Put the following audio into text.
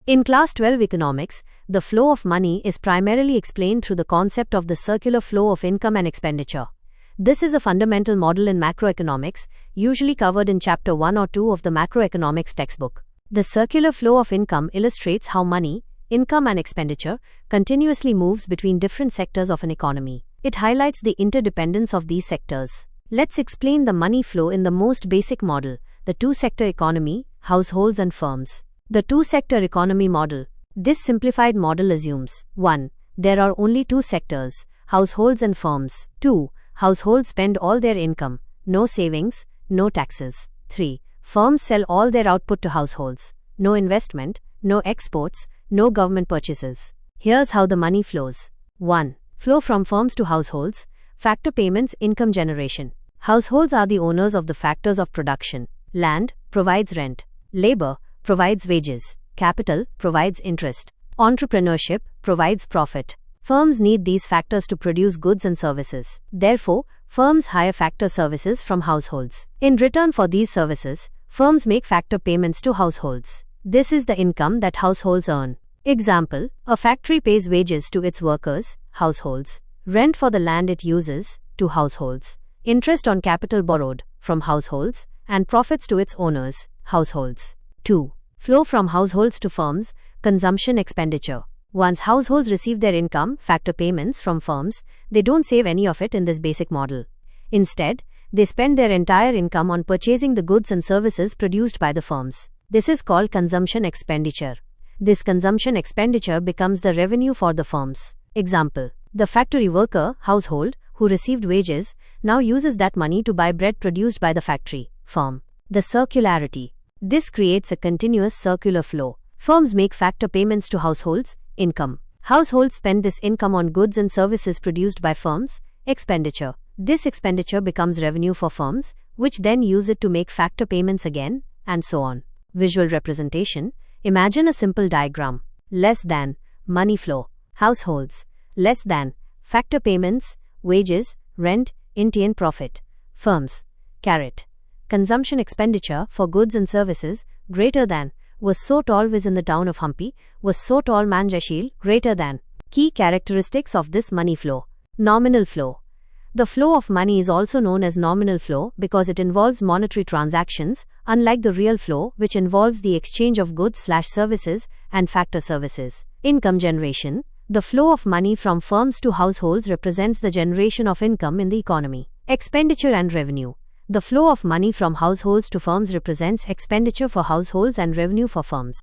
In Class 12 Economics, the flow of money is primarily explained through the concept of the circular flow of income and expenditure. This is a fundamental model in macroeconomics, usually covered in Chapter 1 or 2 of the macroeconomics textbook. The circular flow of income illustrates how money, income and expenditure continuously moves between different sectors of an economy. It highlights the interdependence of these sectors. Let's explain the money flow in the most basic model, the two-sector economy, households and firms. The two-sector economy model. This simplified model assumes 1. There are only two sectors, households and firms. 2. Households spend all their income, no savings, no taxes. 3. Firms sell all their output to households, no investment, no exports, no government purchases. Here's how the money flows. 1. Flow from firms to households. Factor payments, income generation. Households are the owners of the factors of production. Land provides rent. Labor provides wages. Capital provides interest. Entrepreneurship provides profit. Firms need these factors to produce goods and services. Therefore, firms hire factor services from households. In return for these services, firms make factor payments to households. This is the income that households earn. Example, a factory pays wages to its workers, households, rent for the land it uses, to households, interest on capital borrowed, from households, and profits to its owners, households. 2. Flow from households to firms, consumption expenditure. Once households receive their income, factor payments from firms, they don't save any of it in this basic model. Instead, they spend their entire income on purchasing the goods and services produced by the firms. This is called consumption expenditure. This consumption expenditure becomes the revenue for the firms. Example, the factory worker, household, who received wages, now uses that money to buy bread produced by the factory, firm. The circularity. This creates a continuous circular flow. Firms make factor payments to households, income. Households spend this income on goods and services produced by firms, expenditure. This expenditure becomes revenue for firms, which then use it to make factor payments again, and so on. Visual representation. Imagine a simple diagram. Less than, money flow. Households. Less than, factor payments, wages, rent, INT profit. Firms. Caret. Consumption expenditure for goods and services, greater than, was so tall was in the town of Hampi, was so tall man Jashil, greater than. Key characteristics of this money flow. Nominal flow. The flow of money is also known as nominal flow because it involves monetary transactions, unlike the real flow, which involves the exchange of goods/services and factor services. Income generation. The flow of money from firms to households represents the generation of income in the economy. Expenditure and revenue. The flow of money from households to firms represents expenditure for households and revenue for firms.